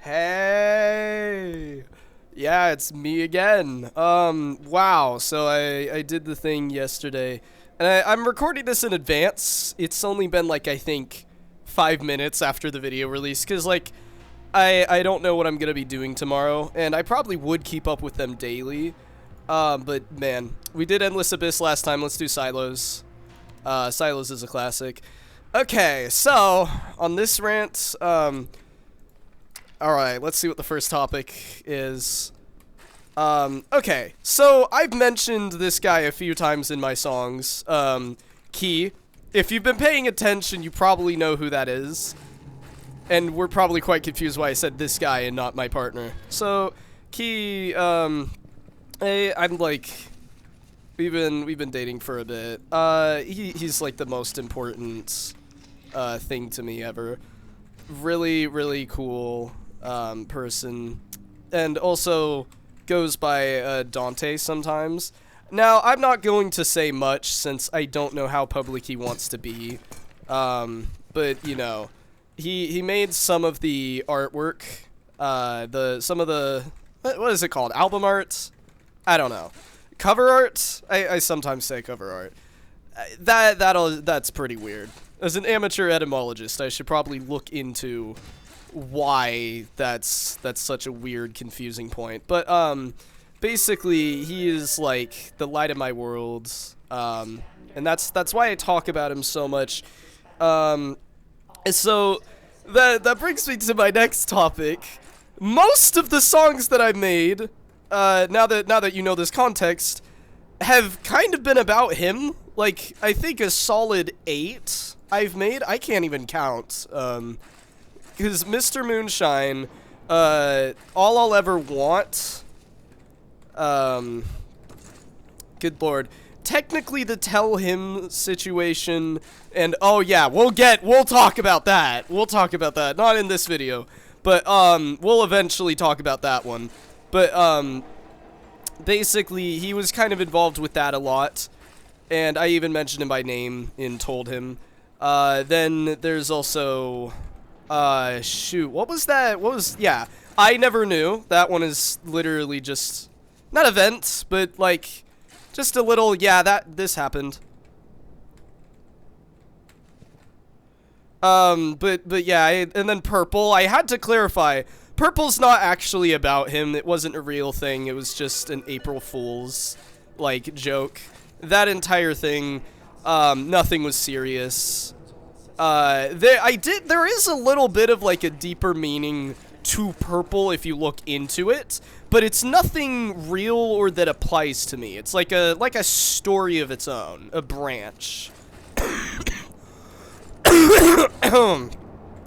Hey! Yeah, it's me again. Wow. So I did the thing yesterday, and I'm recording this in advance. It's only been like, I think, 5 minutes after the video release, because like, I don't know what I'm gonna be doing tomorrow, and I probably would keep up with them daily. But man, we did Endless Abyss last time. Let's do Silos. Silos is a classic. Okay, so on this rant, alright, let's see what the first topic is. Okay, so I've mentioned this guy a few times in my songs. Key. If you've been paying attention, you probably know who that is. And we're probably quite confused why I said this guy and not my partner. So, Key, I'm like, we've been dating for a bit. He's like the most important, thing to me ever. Really, really cool, person. And also goes by, Dante sometimes. Now, I'm not going to say much since I don't know how public he wants to be. But, you know, he made some of the artwork, some of the, what is it called? Album art? I don't know. Cover art? I sometimes say cover art. That's pretty weird. As an amateur etymologist, I should probably look into why that's such a weird, confusing point. But, basically, he is, like, the light of my world, and that's why I talk about him so much. So, that brings me to my next topic. Most of the songs that I made, now that you know this context, have kind of been about him. Like, I think a solid 8 I've made. I can't even count, because Mr. Moonshine, All I'll Ever Want, good lord, technically the Tell Him situation, and oh yeah, we'll talk about that, not in this video, but, we'll eventually talk about that one, but, basically, he was kind of involved with that a lot, and I even mentioned him by name and told him. Then there's also, shoot, what was that? Yeah, I Never Knew. That one is literally just, not event, but, like, just a little, yeah, this happened. But yeah, and then Purple, I had to clarify, Purple's not actually about him. It wasn't a real thing. It was just an April Fool's, like, joke. That entire thing, nothing was serious. There is a little bit of, like, a deeper meaning to Purple if you look into it, but it's nothing real or that applies to me. It's like a story of its own, a branch.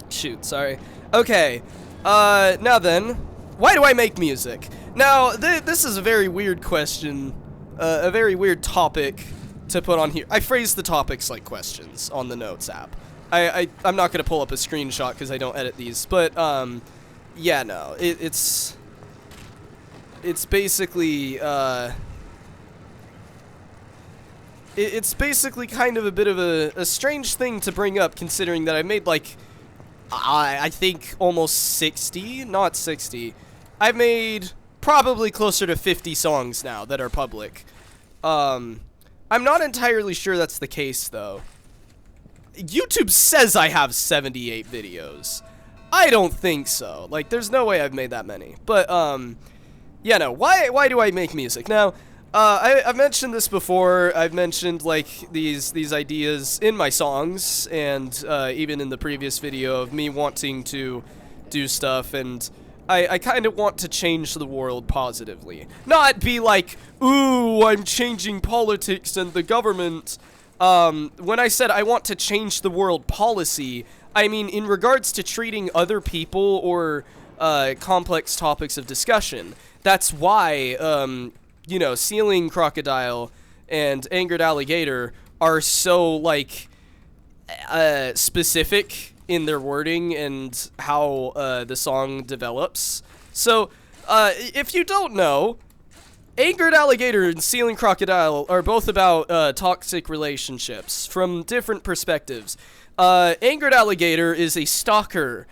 Shoot, sorry. Okay. Now then, why do I make music? Now, this is a very weird question, a very weird topic to put on here. I phrase the topics like questions on the Notes app. I'm not gonna pull up a screenshot because I don't edit these, but, yeah, no, it's basically, it's basically kind of a bit of a strange thing to bring up, considering that I made, like, I think almost 60, not 60. I've made probably closer to 50 songs now that are public. I'm not entirely sure that's the case, though. YouTube says I have 78 videos. I don't think so. Like, there's no way I've made that many. But, yeah, no, why do I make music? Now, I've mentioned this before. I've mentioned, like, these ideas in my songs, and, even in the previous video of me wanting to do stuff, and I kind of want to change the world positively. Not be like, ooh, I'm changing politics and the government. When I said I want to change the world policy, I mean in regards to treating other people or, complex topics of discussion. That's why, you know, Ceiling Crocodile and Angered Alligator are so, like, specific in their wording and how, the song develops. So, if you don't know, Angered Alligator and Ceiling Crocodile are both about, toxic relationships from different perspectives. Angered Alligator is a stalker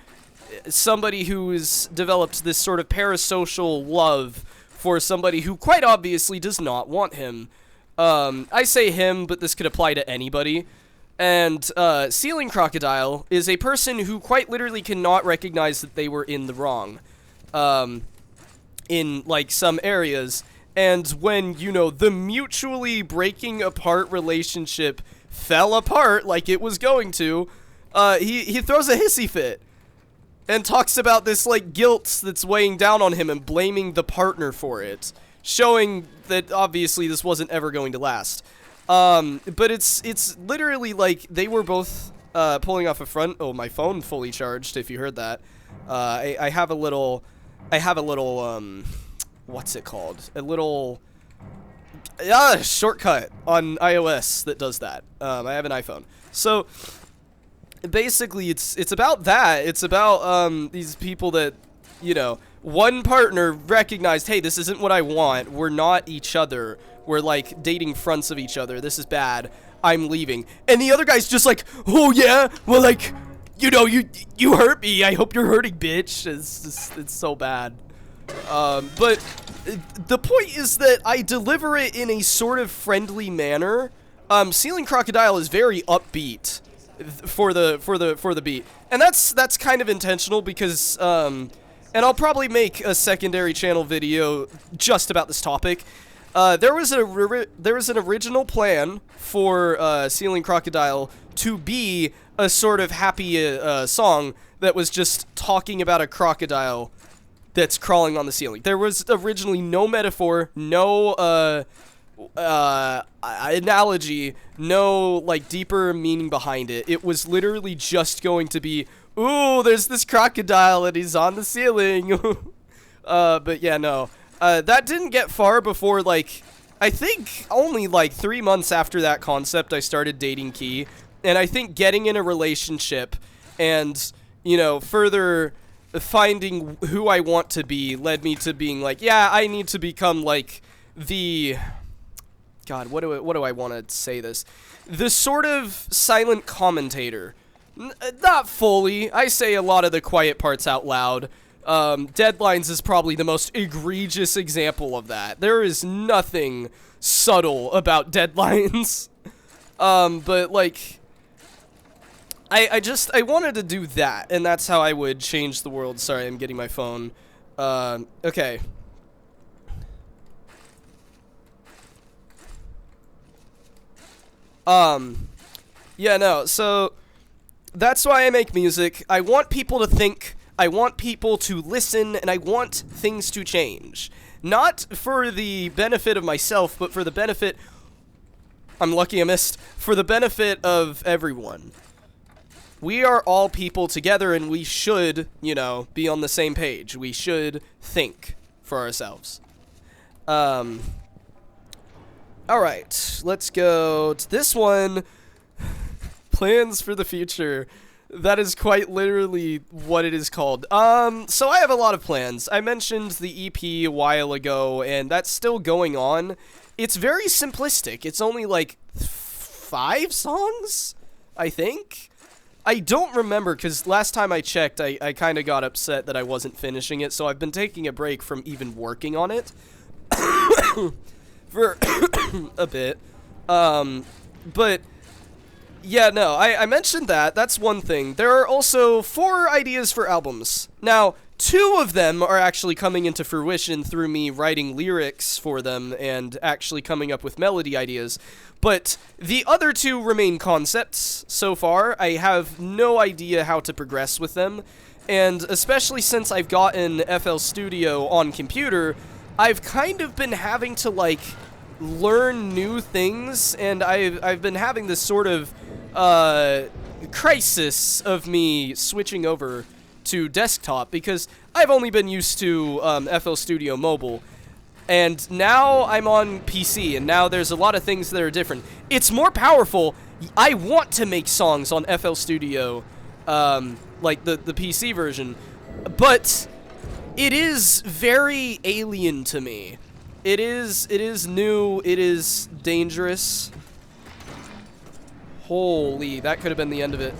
somebody who's developed this sort of parasocial love for somebody who quite obviously does not want him. I say him, but this could apply to anybody. And Ceiling Crocodile is a person who quite literally cannot recognize that they were in the wrong in, like, some areas. And when, you know, the mutually breaking apart relationship fell apart like it was going to, he throws a hissy fit and talks about this, like, guilt that's weighing down on him and blaming the partner for it, showing that obviously this wasn't ever going to last. But it's literally like they were both pulling off a front. Oh, my phone fully charged, if you heard that. I have a little what's it called? A little shortcut on iOS that does that. I have an iPhone. So basically it's about that. It's about these people that, you know, one partner recognized, hey, this isn't what I want. We're not each other. We're, like, dating fronts of each other. This is bad. I'm leaving. And the other guy's just like, oh, yeah? Well, like, you know, you hurt me. I hope you're hurting, bitch. It's so bad. But the point is that I deliver it in a sort of friendly manner. Ceiling Crocodile is very upbeat for the beat. And that's kind of intentional because, and I'll probably make a secondary channel video just about this topic. There was an original plan for Ceiling Crocodile to be a sort of happy song that was just talking about a crocodile that's crawling on the ceiling. There was originally no metaphor, no analogy, no, like, deeper meaning behind it. It was literally just going to be, ooh, there's this crocodile and he's on the ceiling. But yeah, no. That didn't get far before, like, I think only, like, 3 months after that concept, I started dating Key. And I think getting in a relationship and, you know, further finding who I want to be led me to being like, yeah, I need to become, like, the... God, what do I want to say this? The sort of silent commentator. Not fully. I say a lot of the quiet parts out loud. Deadlines is probably the most egregious example of that. There is nothing subtle about Deadlines. But, like, I wanted to do that, and that's how I would change the world. Sorry, I'm getting my phone. Okay. Yeah, no, so that's why I make music. I want people to think, I want people to listen, and I want things to change. Not for the benefit of myself, but for the benefit, I'm lucky I missed, for the benefit of everyone. We are all people together, and we should, you know, be on the same page. We should think for ourselves. Alright, let's go to this one. Plans for the future. That is quite literally what it is called. So I have a lot of plans. I mentioned the EP a while ago, and that's still going on. It's very simplistic. It's only like 5 songs, I think? I don't remember, because last time I checked, I kind of got upset that I wasn't finishing it, so I've been taking a break from even working on it. For a bit. But yeah, no, I mentioned that. That's one thing. There are also 4 ideas for albums. Now, 2 of them are actually coming into fruition through me writing lyrics for them and actually coming up with melody ideas. But the other 2 remain concepts so far. I have no idea how to progress with them. And especially since I've gotten FL Studio on computer, I've kind of been having to, like, learn new things, and I've been having this sort of crisis of me switching over to desktop, because I've only been used to FL Studio Mobile, and now I'm on PC, and now there's a lot of things that are different. It's more powerful. I want to make songs on FL Studio, like the PC version, but it is very alien to me. It is new, it is dangerous. Holy, that could have been the end of it.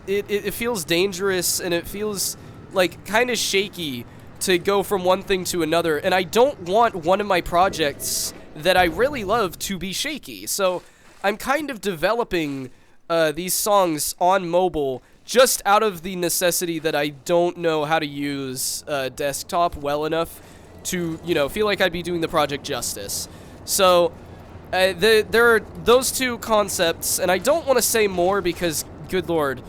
it feels dangerous, and it feels like kind of shaky to go from one thing to another, and I don't want one of my projects that I really love to be shaky. So I'm kind of developing these songs on mobile just out of the necessity that I don't know how to use desktop well enough to, you know, feel like I'd be doing the project justice. So there are those two concepts, and I don't want to say more because, good lord,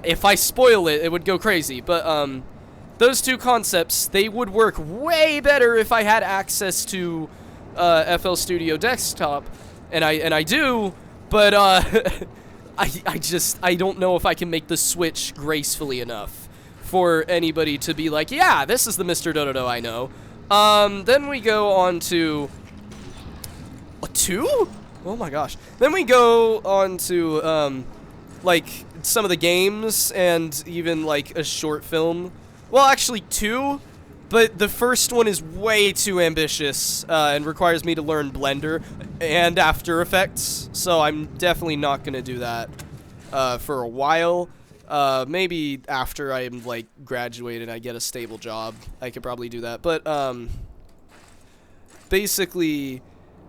if I spoil it, it would go crazy. But those two concepts, they would work way better if I had access to FL Studio Desktop, and I do, but I don't know if I can make the switch gracefully enough for anybody to be like, yeah, this is the Mr. Dododo I know. Then we go on to a 2? Oh my gosh. Then we go on to like some of the games and even like a short film. Well, actually 2, but the first one is way too ambitious and requires me to learn Blender and After Effects, so I'm definitely not gonna do that for a while. Maybe after I'm like graduated and I get a stable job, I could probably do that. But basically,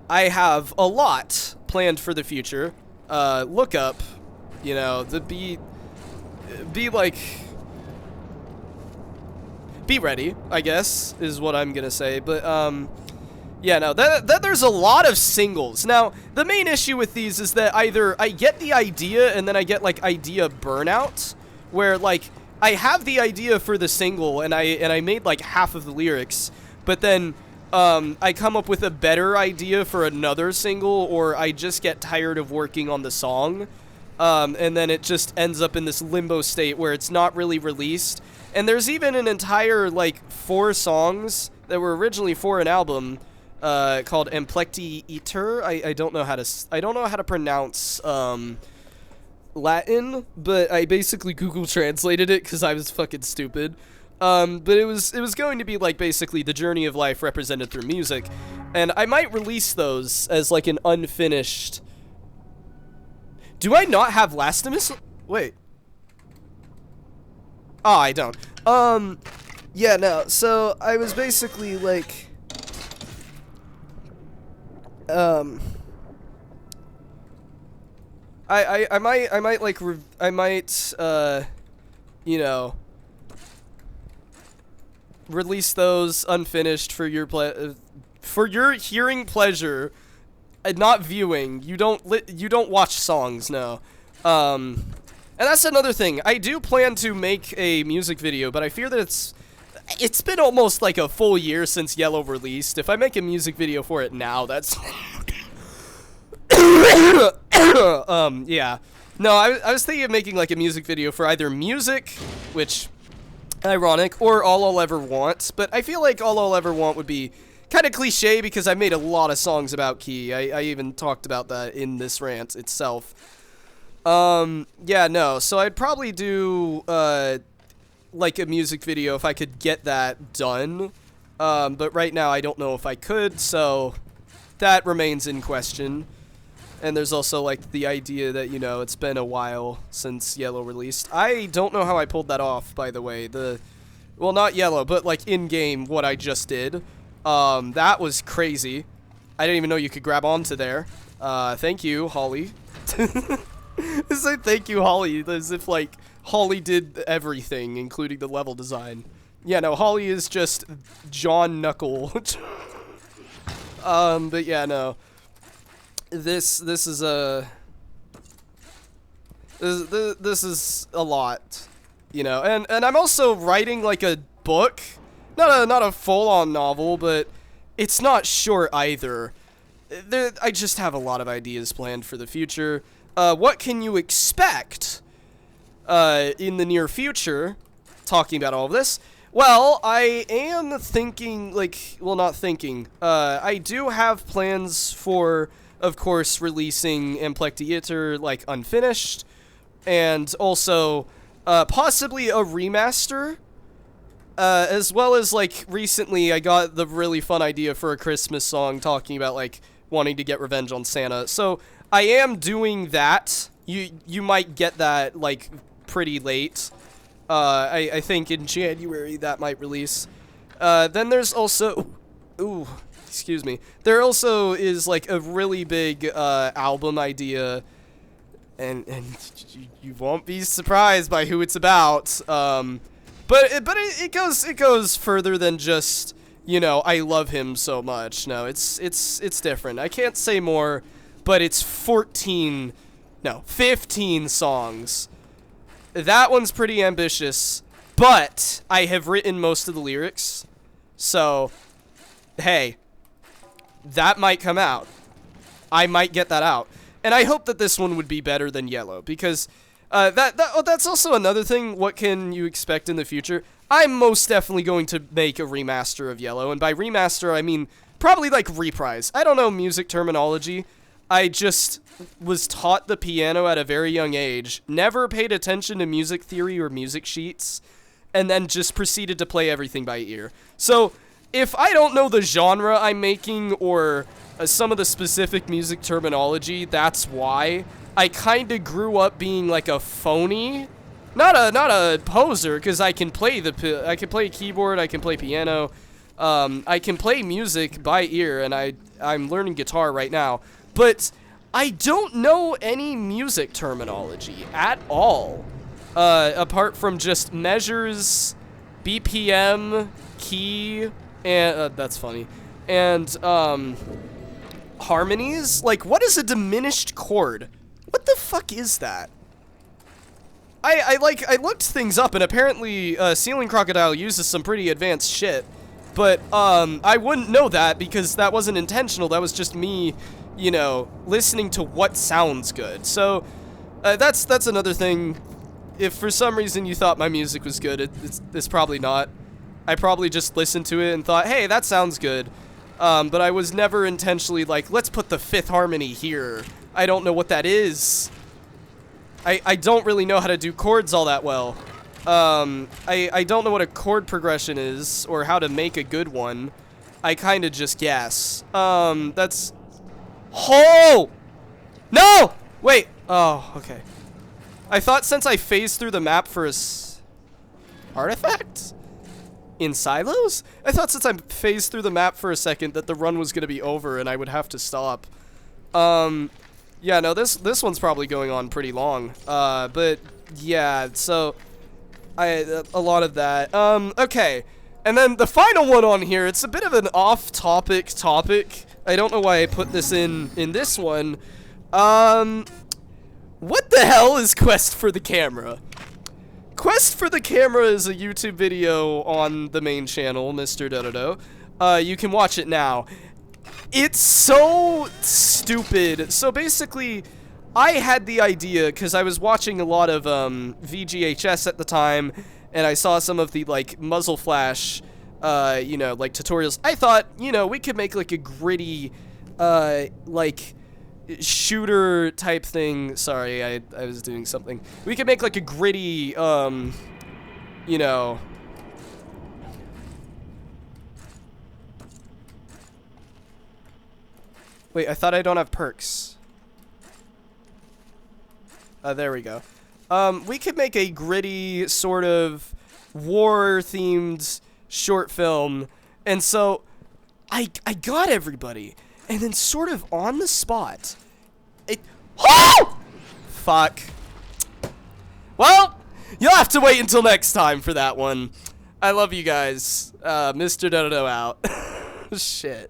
I have a lot planned for the future. Look up, you know, the be like. Be ready, I guess, is what I'm gonna say. But, yeah, no, there's a lot of singles. Now, the main issue with these is that either I get the idea and then I get, like, idea burnout, where, like, I have the idea for the single and I made, like, half of the lyrics, but then, I come up with a better idea for another single, or I just get tired of working on the song, and then it just ends up in this limbo state where it's not really released. And there's even an entire, like, 4 songs that were originally for an album, called Emplekti Iter. I don't know how to pronounce, Latin, but I basically Google translated it because I was fucking stupid. But it was going to be, like, basically the journey of life represented through music. And I might release those as, like, an unfinished... Do I not have Lastimus? Wait. Oh, I don't. Yeah, no, so I was basically, like, I might, you know, release those unfinished for your hearing pleasure, and not viewing. You don't watch songs, no. And that's another thing. I do plan to make a music video, but I fear that it's been almost like a full year since Yellow released. If I make a music video for it now, that's yeah. No, I was thinking of making like a music video for either music, which ironic, or All I'll Ever Want, but I feel like All I'll Ever Want would be kind of cliche because I made a lot of songs about Key. I even talked about that in this rant itself. Yeah, no, so I'd probably do, like a music video if I could get that done, but right now I don't know if I could, so that remains in question. And there's also, like, the idea that, you know, it's been a while since Yellow released. I don't know how I pulled that off, by the way. Well, not Yellow, but, like, in-game, what I just did. That was crazy. I didn't even know you could grab onto there. Thank you, Holly. I say thank you, Holly, as if, like, Holly did everything, including the level design. Yeah, no, Holly is just John Knuckle. But yeah, no. This is a... This is a lot, you know, and I'm also writing, like, a book. Not a full-on novel, but it's not short either. I just have a lot of ideas planned for the future. What can you expect in the near future, talking about all of this? Well, I am thinking, like, well, not thinking. I do have plans for, of course, releasing Emplekti Iter, like, unfinished, and also possibly a remaster, as well as, like, recently I got the really fun idea for a Christmas song talking about, like, wanting to get revenge on Santa. So I am doing that, you might get that like pretty late. I think in January that might release. Then there's also, ooh, excuse me. There also is like a really big album idea, and you won't be surprised by who it's about. But it goes further than just, you know, I love him so much. No, it's different. I can't say more, but it's 15 songs. That one's pretty ambitious, but I have written most of the lyrics. So, hey, that might come out. I might get that out. And I hope that this one would be better than Yellow, because that's also another thing. What can you expect in the future? I'm most definitely going to make a remaster of Yellow, and by remaster, I mean probably like reprise. I don't know music terminology. I just was taught the piano at a very young age, never paid attention to music theory or music sheets, and then just proceeded to play everything by ear. So, if I don't know the genre I'm making or some of the specific music terminology, that's why. I kind of grew up being like a phony, not a poser, because I can play keyboard, I can play piano, I can play music by ear, and I'm learning guitar right now. But I don't know any music terminology at all, apart from just measures, BPM, key, and that's funny, and harmonies. Like, what is a diminished chord? What the fuck is that? I looked things up, and apparently Ceiling Crocodile uses some pretty advanced shit, but I wouldn't know that because that wasn't intentional. That was just me, you know, listening to what sounds good. So that's another thing. If for some reason you thought my music was good, it's probably not. I probably just listened to it and thought, hey, that sounds good. But I was never intentionally like, let's put the fifth harmony here. I don't know what that is. I don't really know how to do chords all that well. I don't know what a chord progression is or how to make a good one. I kind of just guess. That's... Oh! No! Wait. Oh, okay. I thought since I phased through the map for a artifact? In silos? I thought since I phased through the map for a second that the run was going to be over and I would have to stop. Yeah, no, this one's probably going on pretty long. But yeah, so a lot of that. Okay. And then the final one on here, it's a bit of an off-topic topic. I don't know why I put this in this one. What the hell is Quest for the Camera? Quest for the Camera is a YouTube video on the main channel, Mr. Dodo. You can watch it now. It's so stupid. So basically, I had the idea because I was watching a lot of VGHS at the time, and I saw some of the like muzzle flash, you know, like tutorials. I thought, you know, we could make like a gritty, like shooter type thing. Sorry, I was doing something. We could make like a gritty, you know. Wait, I thought I don't have perks. There we go. We could make a gritty sort of war-themed short film, and so I got everybody, and then sort of on the spot, oh! Fuck. Well, you'll have to wait until next time for that one. I love you guys. Mr. Dodo out. Shit.